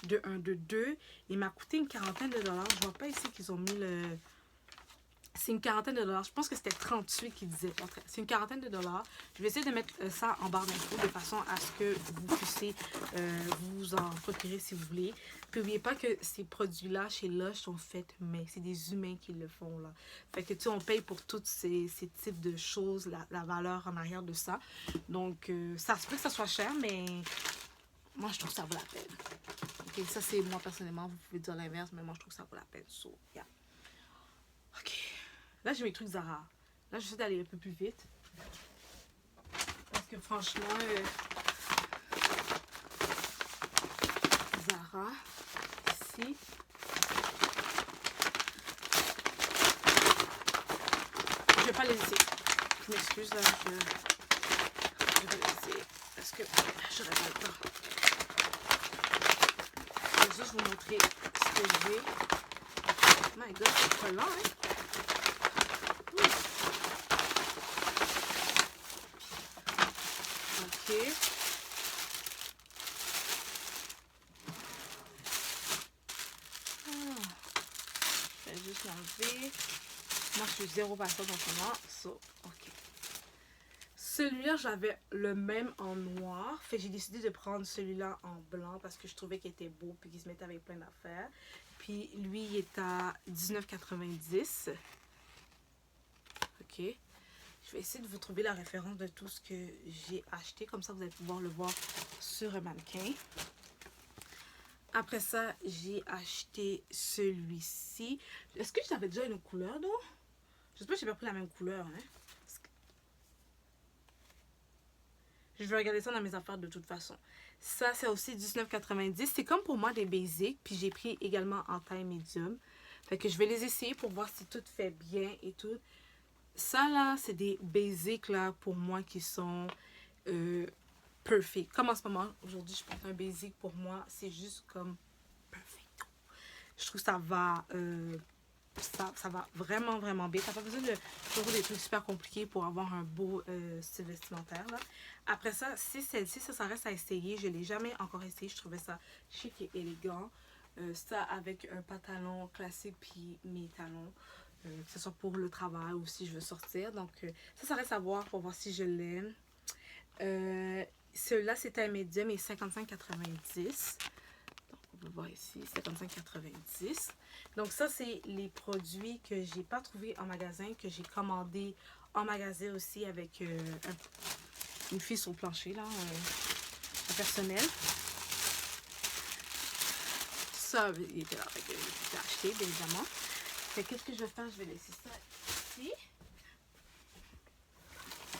De 1, de 2, il m'a coûté une quarantaine de dollars. Je vois pas ici qu'ils ont mis le... C'est une quarantaine de dollars. Je pense que c'était 38 qu'ils disaient. C'est une quarantaine de dollars. Je vais essayer de mettre ça en barre d'infos de façon à ce que vous puissiez vous en procurer si vous voulez. Puis n'oubliez pas que ces produits-là chez Lush sont faits mais c'est des humains qui le font là. Fait que tu sais, on paye pour tous ces types de choses, la valeur en arrière de ça. Donc ça se peut que ça soit cher, mais moi je trouve que ça vaut la peine. Ok, ça c'est moi personnellement, vous pouvez dire l'inverse, mais moi je trouve que ça vaut la peine. So, yeah. Ok. Là, j'ai mes trucs Zara. Là, j'essaie d'aller un peu plus vite. Parce que franchement, Zara, ici. Je vais pas les laisser. Je m'excuse, là. Je vais les laisser. Parce que j'aurais pas le temps. Je vais juste vous montrer ce que j'ai. My God, c'est pas lent, hein? Ok. Je vais juste l'enlever. Moi, je suis zéro patiente en ce moment. So, ok. Celui-là, j'avais le même en noir. Fait que j'ai décidé de prendre celui-là en blanc parce que je trouvais qu'il était beau puis qu'il se mettait avec plein d'affaires. Puis lui, il est à $19,90. Ok. Je vais essayer de vous trouver la référence de tout ce que j'ai acheté. Comme ça, vous allez pouvoir le voir sur un mannequin. Après ça, j'ai acheté celui-ci. Est-ce que j'avais déjà une couleur, non? J'espère que j'ai pas pris la même couleur. Hein? Je vais regarder ça dans mes affaires de toute façon. Ça, c'est aussi $19,90. C'est comme pour moi des basics. Puis j'ai pris également en taille médium. Fait que je vais les essayer pour voir si tout fait bien et tout. Ça, là, c'est des basics, là, pour moi, qui sont perfect. Comme en ce moment, aujourd'hui, je porte un basic. Pour moi, c'est juste comme perfect. Je trouve que ça va... ça va vraiment, vraiment bien. T'as pas besoin de trouver des trucs super compliqués pour avoir un beau style vestimentaire, là. Après ça, c'est celle-ci. Ça reste à essayer. Je l'ai jamais encore essayé. Je trouvais ça chic et élégant. Ça avec un pantalon classique puis mes talons. Que ce soit pour le travail ou si je veux sortir. Donc, ça reste à voir pour voir si je l'aime. Celui-là, c'était un médium et 55,90. Donc, on peut voir ici, 55,90. Donc, ça, c'est les produits que j'ai pas trouvé en magasin, que j'ai commandé en magasin aussi avec une fille sur le plancher, là, un personnel. ça, il était là. Fait que j'ai acheté, bien évidemment. Fait qu'est-ce que je vais faire? Je vais laisser ça ici.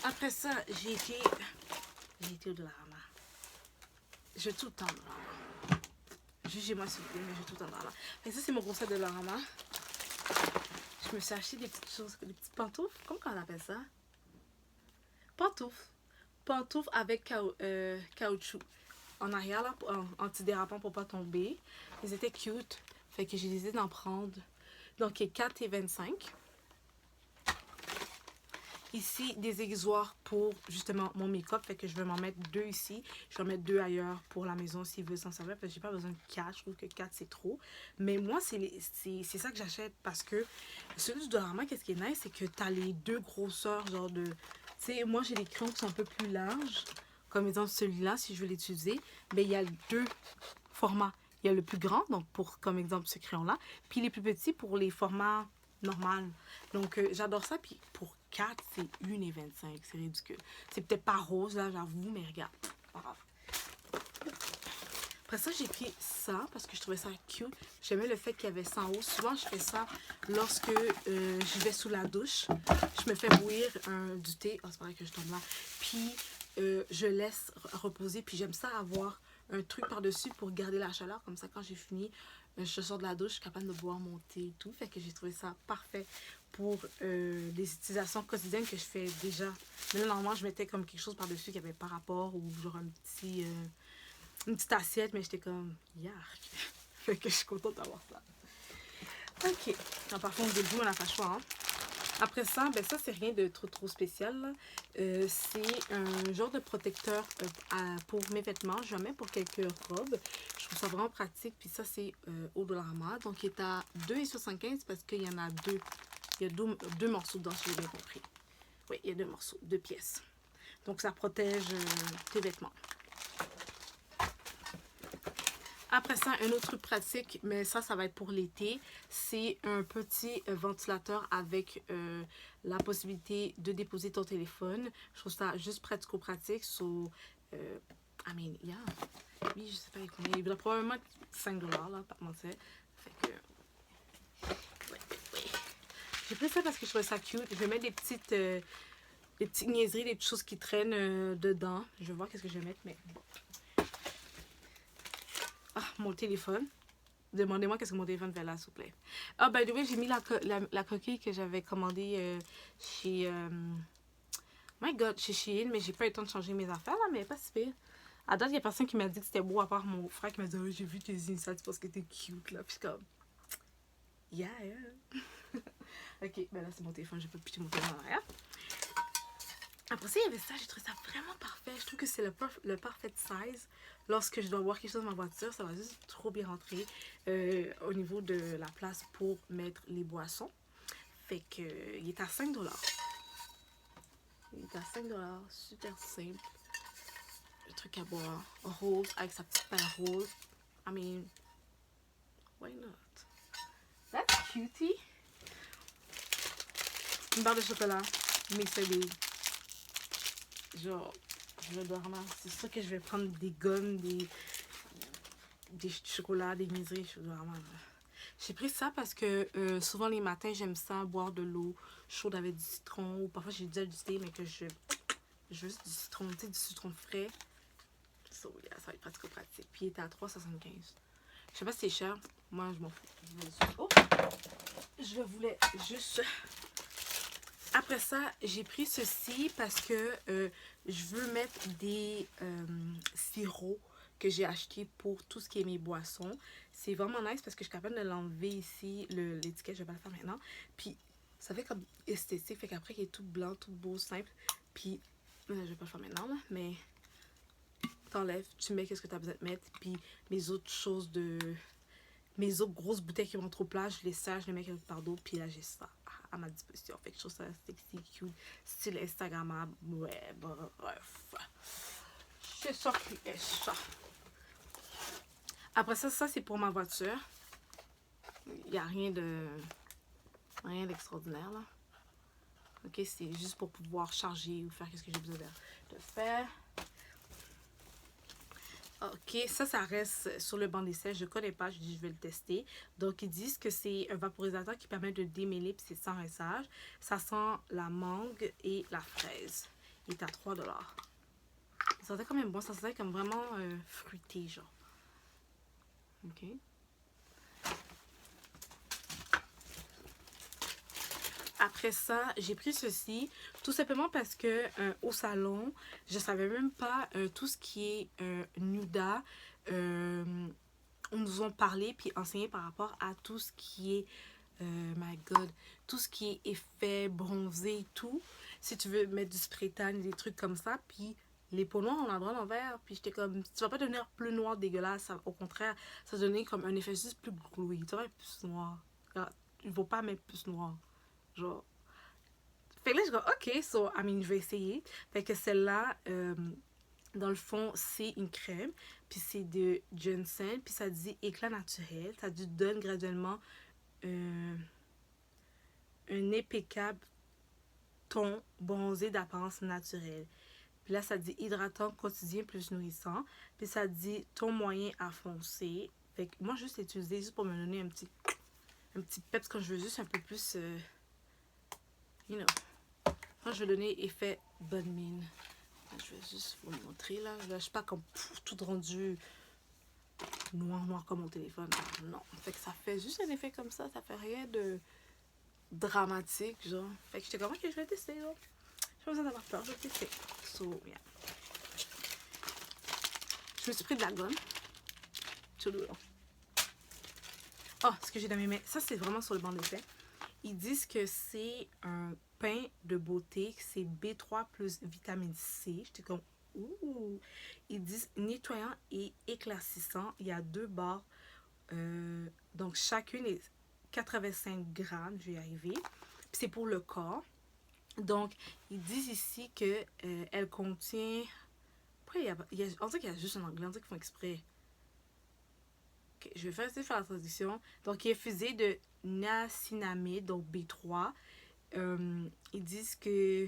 Après ça, j'ai été au Dollarama. Je vais tout le temps au Dollarama. Jugez-moi s'il vous plaît, mais je vais tout le temps au Dollarama. Fait que ça, c'est mon gros set de Dollarama. Je me suis acheté des petites choses, des petites pantoufles. Comment on appelle ça? Pantoufles. Pantoufles avec caoutchouc. En arrière, là, antidérapant pour pas tomber. Ils étaient cute. Fait que j'ai décidé d'en prendre. Donc, 4,25 $. Ici, des aiguisoirs pour justement mon make-up. Fait que je vais m'en mettre 2 ici. Je vais en mettre 2 ailleurs pour la maison s'il veut s'en servir. Parce que j'ai pas besoin de 4. Je trouve que 4 c'est trop. Mais moi, c'est ça que j'achète. Parce que celui du Dollarama, qu'est-ce qui est nice, c'est que t'as les 2 grosseurs. Genre de. Tu sais, moi j'ai des crayons qui sont un peu plus larges. Comme exemple celui-là, si je veux l'utiliser. Mais il y a 2 formats. Il y a le plus grand, donc pour comme exemple ce crayon-là. Puis les plus petits pour les formats normaux. Donc j'adore ça. Puis pour 4, c'est 1,25 $. C'est ridicule. C'est peut-être pas rose là, j'avoue, mais regarde. Pas grave. Après ça, j'ai pris ça parce que je trouvais ça cute. J'aimais le fait qu'il y avait ça en haut. Souvent, je fais ça lorsque je vais sous la douche. Je me fais bouillir du thé. Oh, c'est pas vrai que je tombe là. Puis, je laisse reposer. Puis, j'aime ça avoir un truc par-dessus pour garder la chaleur. Comme ça, quand j'ai fini, je sors de la douche, je suis capable de boire mon thé et tout. Fait que j'ai trouvé ça parfait pour des utilisations quotidiennes que je fais déjà. Mais là, normalement, je mettais comme quelque chose par-dessus qui avait pas rapport ou genre un petit... une petite assiette, mais j'étais comme, yark. Fait que je suis contente d'avoir ça. Ok. Alors, parfois, on déboule, on n'a pas le choix. Hein. Après ça, ben ça, c'est rien de trop spécial. C'est un genre de protecteur pour mes vêtements. Je mets pour quelques robes. Je trouve ça vraiment pratique. Puis ça, c'est au Dollarama. Donc, il est à 2,75 parce qu'il y en a 2. Il y a deux morceaux dedans, si j'ai bien compris. Oui, il y a 2 morceaux, 2 pièces. Donc, ça protège tes vêtements. Après ça, un autre truc pratique, mais ça va être pour l'été, c'est un petit ventilateur avec la possibilité de déposer ton téléphone. Je trouve ça juste pratico-pratique. So, I mean, yeah. Oui, je sais pas combien. Il doit probablement être 5 $, là, pas mentir. Fait que, ouais. J'ai pris ça parce que je trouvais ça cute. Je vais mettre des petites niaiseries, des petites choses qui traînent dedans. Je vais voir qu'est-ce que je vais mettre, mais... Ah, mon téléphone. Demandez-moi qu'est-ce que mon téléphone fait là, s'il vous plaît. Ah, by the way, j'ai mis la coquille que j'avais commandée chez... My God, chez Shein, mais j'ai pas eu le temps de changer mes affaires, là, mais pas si pire. À date, il y a personne qui m'a dit que c'était beau, à part mon frère qui m'a dit « Oh, j'ai vu tes insights parce que t'es cute, là. » Puis je suis comme... Yeah. Ok, ben là, c'est mon téléphone. Je peux pitcher mon téléphone en arrière. Après ça, il y avait ça. J'ai trouvé ça vraiment parfait. Je trouve que c'est le parfait size. Lorsque je dois voir quelque chose dans ma voiture, ça va juste trop bien rentrer au niveau de la place pour mettre les boissons. Fait que il est à 5 $. Il est à 5 $. Super simple. Le truc à boire. Rose, avec sa petite paille rose. I mean, why not? That's cutie. Une barre de chocolat. Mixed Baby. Genre, je dois vraiment... C'est sûr que je vais prendre des gommes, des chocolats, des niaiseries. Je dois vraiment... J'ai pris ça parce que souvent les matins, j'aime ça, boire de l'eau chaude avec du citron. Ou parfois, j'ai déjà du thé, mais que je veux juste du citron, tu sais, du citron frais. So, yeah, ça va être pratico-pratique. Puis, il était à 3,75 $. Je sais pas si c'est cher. Moi, je m'en fous. Oh! Je voulais juste... Après ça, j'ai pris ceci parce que je veux mettre des sirops que j'ai acheté pour tout ce qui est mes boissons. C'est vraiment nice parce que je suis capable de l'enlever ici, l'étiquette, je vais pas le faire maintenant. Puis, ça fait comme esthétique, fait qu'après, il est tout blanc, tout beau, simple. Puis, je vais pas le faire maintenant, là, mais t'enlèves, tu mets qu'est-ce que tu as besoin de mettre. Puis, mes autres choses mes autres grosses bouteilles qui vont trop plat, je les sers, je les mets quelque part d'autre, puis là j'ai ça à ma disposition. Fait que je trouve ça sexy, cute, style Instagrammable, ouais, bref. C'est ça qui est ça. Après ça, c'est pour ma voiture. Il n'y a rien d'extraordinaire là. Ok, c'est juste pour pouvoir charger ou faire qu'est-ce que j'ai besoin de faire. Ok, ça reste sur le banc d'essai. Je connais pas, je dis je vais le tester. Donc, ils disent que c'est un vaporisateur qui permet de démêler, puis c'est sans rinçage. Ça sent la mangue et la fraise. Il est à 3 $. Ça sentait quand même bon, ça sentait comme vraiment fruité, genre. Ok. Après ça, j'ai pris ceci, tout simplement parce que au salon, je savais même pas tout ce qui est Nuda. On nous a parlé puis enseigné par rapport à tout ce qui est, my god, tout ce qui est effet bronzé et tout. Si tu veux mettre du spray tan, des trucs comme ça, puis les peaux noires, on a le droit l'envers. Puis j'étais comme, tu vas pas devenir plus noir dégueulasse, ça, au contraire, ça donnait comme un effet juste plus glowy. Tu vas être plus noir. Alors, il faut pas mettre plus noir. Genre. Fait que là, je dis, ok, so, I mean, je vais essayer. Fait que celle-là, dans le fond, c'est une crème. Puis c'est de Johnson. Puis ça dit éclat naturel. Ça te donne graduellement un impeccable ton bronzé d'apparence naturelle. Puis là, ça dit hydratant quotidien plus nourrissant. Puis ça dit ton moyen à foncer. Fait que moi, juste l'utiliser juste pour me donner un petit peps quand je veux juste un peu plus, you know. Quand je vais donner effet bonne mine. Je vais juste vous le montrer là. Là, je suis pas comme tout rendu noir comme mon téléphone. Non. Fait que ça fait juste un effet comme ça. Ça fait rien de dramatique, genre. Fait que j'étais comme, ok, je vais tester, genre. J'ai pas besoin d'avoir peur, je vais tester. So, yeah. Je me suis pris de la gomme. Tout le long. Oh, ce que j'ai dans mes mains. Ça, c'est vraiment sur le banc d'effet. Ils disent que c'est un pain de beauté, c'est B3 plus vitamine C. J'étais comme, ouh! Ils disent nettoyant et éclaircissant. Il y a 2 barres. Donc, chacune est 85 grammes. Je vais y arriver. Puis, c'est pour le corps. Donc, ils disent ici que elle contient... Pourquoi on dirait qu'il y a juste en anglais. On dirait qu'ils font exprès. Okay, je vais essayer de faire la traduction. Donc, il est fusé de niacinamide, donc B3. Ils disent que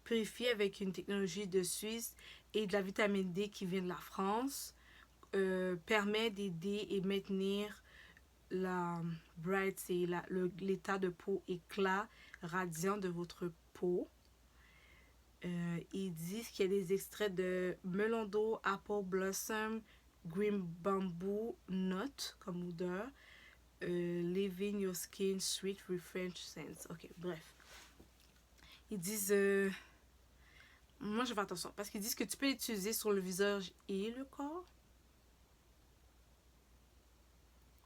purifié avec une technologie de Suisse et de la vitamine D qui vient de la France, permet d'aider et maintenir la bright, c'est l'état de peau éclat radiant de votre peau. Ils disent qu'il y a des extraits de melon d'eau, apple blossom, green bamboo, nut comme odeur, leaving your skin sweet, refresh scents. Ok, bref. Ils disent, moi je fais attention parce qu'ils disent que tu peux l'utiliser sur le visage et le corps.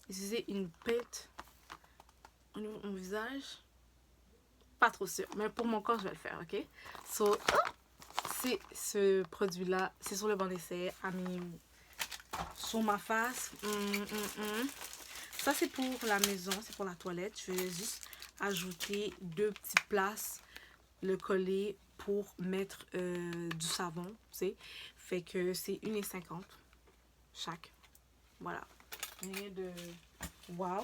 Utiliser une pâte au niveau de mon visage. Pas trop sûr, mais pour mon corps je vais le faire, ok? So, c'est ce produit-là, c'est sur le banc d'essai, sur ma face. Ça c'est pour la maison, c'est pour la toilette. Je vais juste ajouter 2 petites places, le coller pour mettre du savon, tu sais. Fait que c'est 1,50 chaque. Voilà. Rien de wow.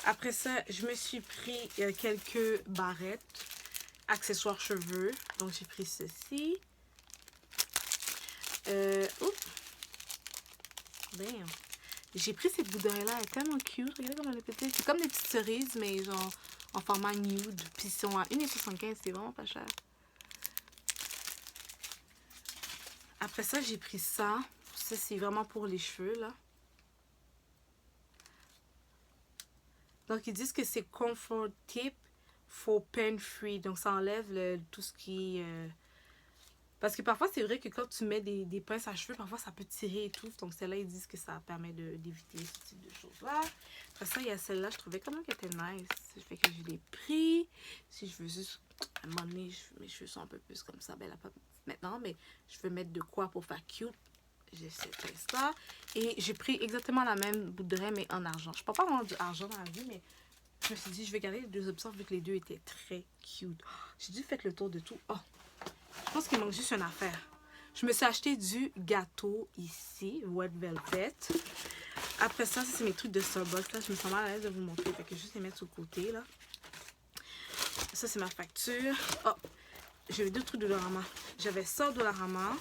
Après ça, je me suis pris quelques barrettes, accessoires cheveux. Donc j'ai pris ceci. Oups. Damn. J'ai pris cette bouteille-là, elle est tellement cute. Regardez comme elle est petite. C'est comme des petites cerises, mais genre en format nude. Puis ils sont à 1,75 $, c'est vraiment pas cher. Après ça, j'ai pris ça. Ça, c'est vraiment pour les cheveux, là. Donc, ils disent que c'est Comfort Tip for Pain Free. Donc, ça enlève tout ce qui est... Parce que parfois, c'est vrai que quand tu mets des pinces à cheveux, parfois, ça peut tirer et tout. Donc, celle-là, ils disent que ça permet d'éviter ce type de choses-là. Après ça, il y a celle-là. Je trouvais quand même qu'elle était nice. Ça fait que je l'ai pris. Si je veux juste... À un moment donné, mes cheveux sont un peu plus comme ça. Ben là, pas maintenant, mais je veux mettre de quoi pour faire cute. J'ai cette pince-là. Et j'ai pris exactement la même bouderie, mais en argent. Je ne peux pas vraiment du argent dans la vie, mais je me suis dit, je vais garder les 2 options vu que les 2 étaient très cute. J'ai dû faire le tour de tout. Oh! Je pense qu'il manque juste une affaire. Je me suis acheté du gâteau ici, Wet Velvet. Après ça, c'est mes trucs de Starbucks. Là, je me sens mal à l'aise de vous montrer. Fait que juste les mettre sur le côté. Là. Ça, c'est ma facture. Oh, j'avais 2 trucs de Dollarama. J'avais ça au Dollarama.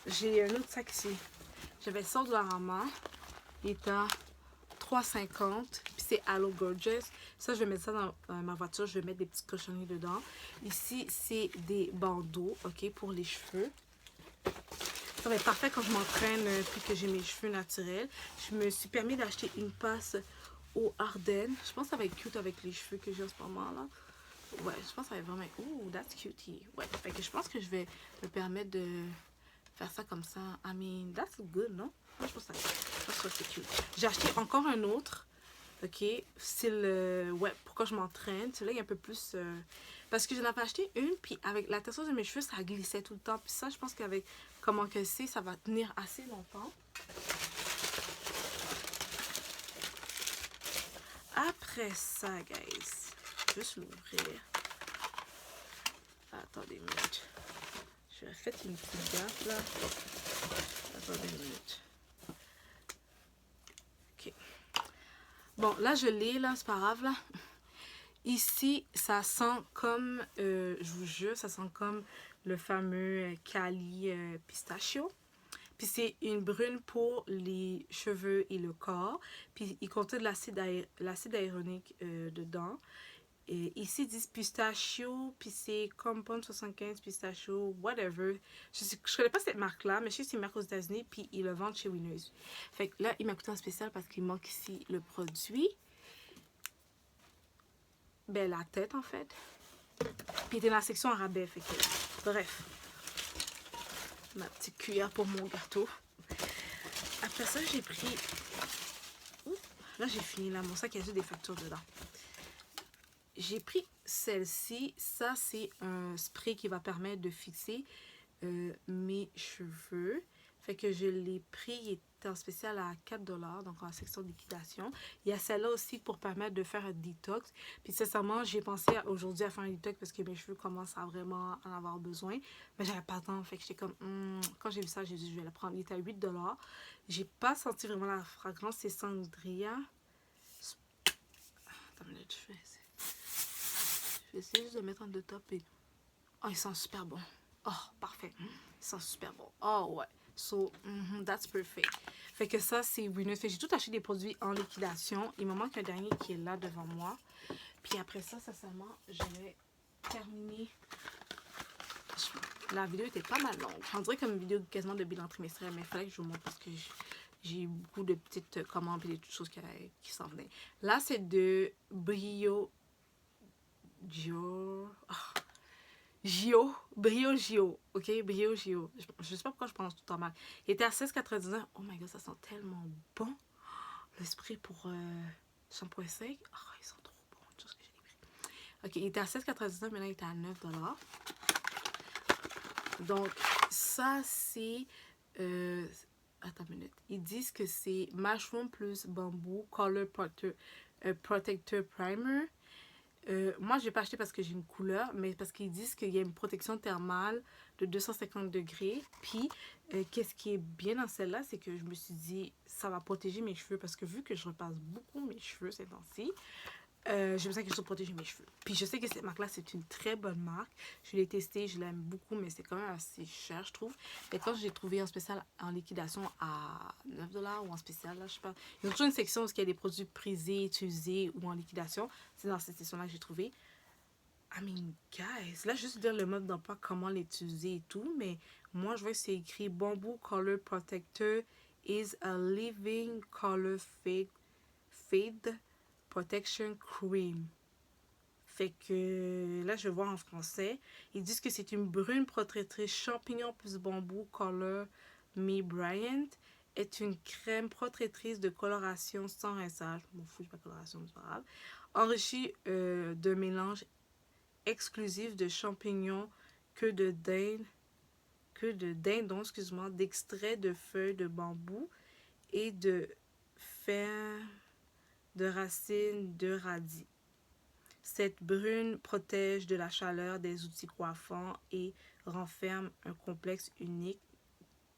j'ai un autre sac ici. J'avais ça de la Rama. Il est à 3,50. Puis c'est Hello Gorgeous. Ça, je vais mettre ça dans ma voiture. Je vais mettre des petites cochonneries dedans. Ici, c'est des bandeaux, ok, pour les cheveux. Ça va être parfait quand je m'entraîne puis que j'ai mes cheveux naturels. Je me suis permis d'acheter une passe au Ardennes. Je pense que ça va être cute avec les cheveux que j'ai en ce moment là. Ouais, je pense que ça va être vraiment... Ooh, that's cutie. Ouais, fait que je pense que je vais me permettre de faire ça comme ça. I mean, that's good, non? Moi, je pense que c'est cute. J'ai acheté encore un autre. Ok, style... ouais, pourquoi je m'entraîne. Celui-là, il est un peu plus... parce que j'en avais acheté une, puis avec la texture de mes cheveux, ça glissait tout le temps. Puis ça, je pense qu'avec comment que c'est, ça va tenir assez longtemps. Après ça, guys, juste l'ouvrir. Attendez une minute. Je vais faire une petite gaffe là. Attendez une minute. Ok. Bon, là je l'ai, là, c'est pas grave là. Ici, ça sent comme, je vous jure, ça sent comme le fameux Cali pistachio. Puis c'est une brune pour les cheveux et le corps. Puis il contient de l'acide aéronique dedans. Et ici, ils disent pistachio, puis c'est Compound 75 pistachio, whatever. Je connais pas cette marque-là, mais je sais que c'est une marque aux États-Unis, puis ils le vendent chez Winners. Fait que là, il m'a coûté un spécial parce qu'il manque ici le produit. Ben, la tête, en fait. Puis il était dans la section en rabais, fait que... Bref. Ma petite cuillère pour mon gâteau. Après ça, j'ai pris... Ouh, là, j'ai fini, là. Mon sac, il y a juste des factures dedans. J'ai pris celle-ci. Ça, c'est un spray qui va permettre de fixer mes cheveux. Fait que je l'ai pris. Il était en spécial à 4 $, donc en section de liquidation. Il y a celle-là aussi pour permettre de faire un détox. Puis sincèrement, j'ai pensé aujourd'hui à faire un détox parce que mes cheveux commencent à vraiment en avoir besoin. Mais j'avais pas le temps. Fait que j'étais comme... Quand j'ai vu ça, j'ai dit je vais la prendre. Il était à 8 $. J'ai pas senti vraiment la fragrance. C'est Sangria. Attends une minute, je vais essayer juste de mettre en deux top et... Oh, il sent super bon. Oh, parfait. Il sent super bon. Oh, ouais. So, that's perfect. Fait que ça, c'est Winners. J'ai tout acheté des produits en liquidation. Il me manque un dernier qui est là devant moi. Puis après ça, sincèrement, je vais terminer. La vidéo était pas mal longue. On dirait comme une vidéo quasiment de bilan trimestriel, mais il fallait que je vous montre parce que j'ai eu beaucoup de petites commandes et des choses qui s'en venaient. Là, c'est de Brio Gio. Oh. Brio Gio, ok? Brio Gio. Je sais pas pourquoi je prononce tout le temps mal. Il était à 16,99. Oh my god, ça sent tellement bon. Le spray pour shampoing sec. Oh, ils sont trop bons. Une chose que j'ai pris. Ok, il était à 16,99. Maintenant, il était à 9 $. Donc, ça, c'est... attends une minute. Ils disent que c'est Mushroom plus Bamboo Color Protector Primer. Moi, je n'ai pas acheté parce que j'ai une couleur, mais parce qu'ils disent qu'il y a une protection thermale de 250 degrés. Puis, qu'est-ce qui est bien dans celle-là, c'est que je me suis dit, ça va protéger mes cheveux. Parce que vu que je repasse beaucoup mes cheveux ces temps-ci, j'ai besoin que je protège mes cheveux. Puis, je sais que cette marque-là, c'est une très bonne marque. Je l'ai testée, je l'aime beaucoup, mais c'est quand même assez cher, je trouve. Et quand j'ai trouvé en spécial en liquidation à 9 $ ou en spécial, là, je sais pas. Il y a toujours une section où il y a des produits prisés, utilisés ou en liquidation. C'est dans cette section-là que j'ai trouvé. I mean, guys, là, juste dire le mode d'emploi, comment l'utiliser et tout, mais moi, je vois que c'est écrit Bamboo Color Protector is a living color fade protection cream. Fait que là, je vois en français. Ils disent que c'est une brune protectrice champignon plus bambou color Me Bryant. Est une crème protectrice de coloration sans rinçage. Je m'en fous, j'ai pas de coloration, c'est pas grave. Enrichie de mélange exclusif de champignons que de dindon, excuse-moi, d'extrait de feuilles de bambou et de fer de racines de radis. Cette brune protège de la chaleur des outils coiffants et renferme un complexe unique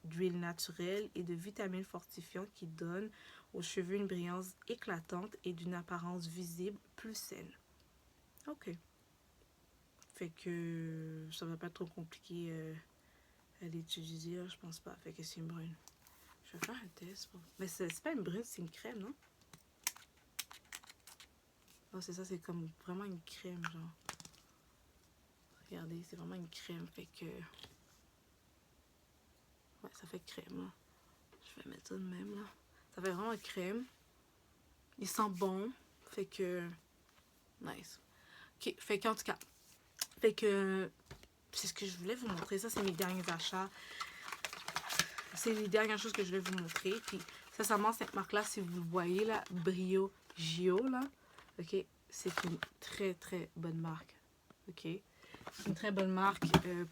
d'huile naturelle et de vitamines fortifiantes qui donnent aux cheveux une brillance éclatante et d'une apparence visible plus saine. Ok. Fait que ça va pas être trop compliqué Elle est utilisée, je pense pas. Fait que c'est une brune. Je vais faire un test. Mais c'est pas une brune, c'est une crème, non? Oh, c'est ça, c'est comme vraiment une crème, genre. Regardez, c'est vraiment une crème. Fait que... Ouais, ça fait crème, là. Je vais mettre ça de même, là. Ça fait vraiment crème. Il sent bon. Fait que... Nice. Ok, fait qu'en tout cas... Fait que... C'est ce que je voulais vous montrer. Ça, c'est mes derniers achats. C'est les dernières choses que je vais vous montrer. Puis, sincèrement, cette marque-là, si vous le voyez, là, Brio Gio, là, ok, c'est une très, très bonne marque. Ok, c'est une très bonne marque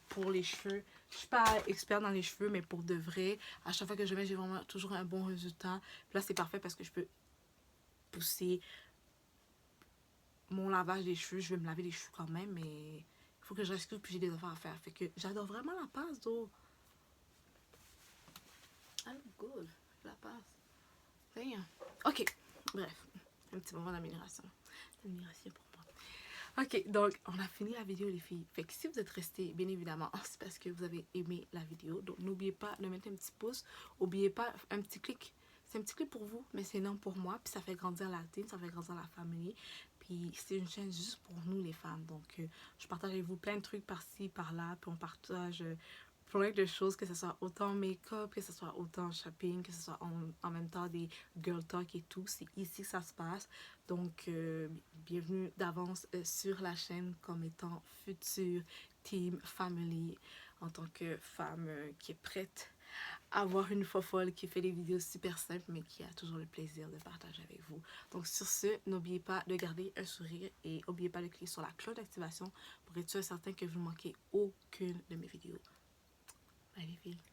pour les cheveux. Je suis pas experte dans les cheveux, mais pour de vrai, à chaque fois que je mets, j'ai vraiment toujours un bon résultat. Puis là, c'est parfait parce que je peux pousser mon lavage des cheveux. Je vais me laver les cheveux quand même, mais il faut que je reste puis j'ai des affaires à faire. Fait que j'adore vraiment la passe d'eau. I look good. La passe. Damn. Ok, bref. Un petit moment d'amélioration. D'amélioration pour moi. Ok, donc on a fini la vidéo les filles. Fait que si vous êtes restés, bien évidemment, c'est parce que vous avez aimé la vidéo. Donc n'oubliez pas de mettre un petit pouce. N'oubliez pas un petit clic. C'est un petit clic pour vous, mais c'est non pour moi. Puis ça fait grandir la team, ça fait grandir la famille. Puis c'est une chaîne juste pour nous les femmes. Donc je partage avec vous plein de trucs par-ci, par-là. Puis on partage plein de choses, que ce soit autant make-up, que ce soit autant shopping, que ce soit en même temps des girl talk et tout. C'est ici que ça se passe. Donc, bienvenue d'avance sur la chaîne comme étant future team family en tant que femme qui est prête à avoir une fofolle qui fait des vidéos super simples mais qui a toujours le plaisir de partager avec vous. Donc sur ce, n'oubliez pas de garder un sourire et n'oubliez pas de cliquer sur la cloche d'activation pour être sûr et certain que vous ne manquez aucune de mes vidéos. Bye les filles.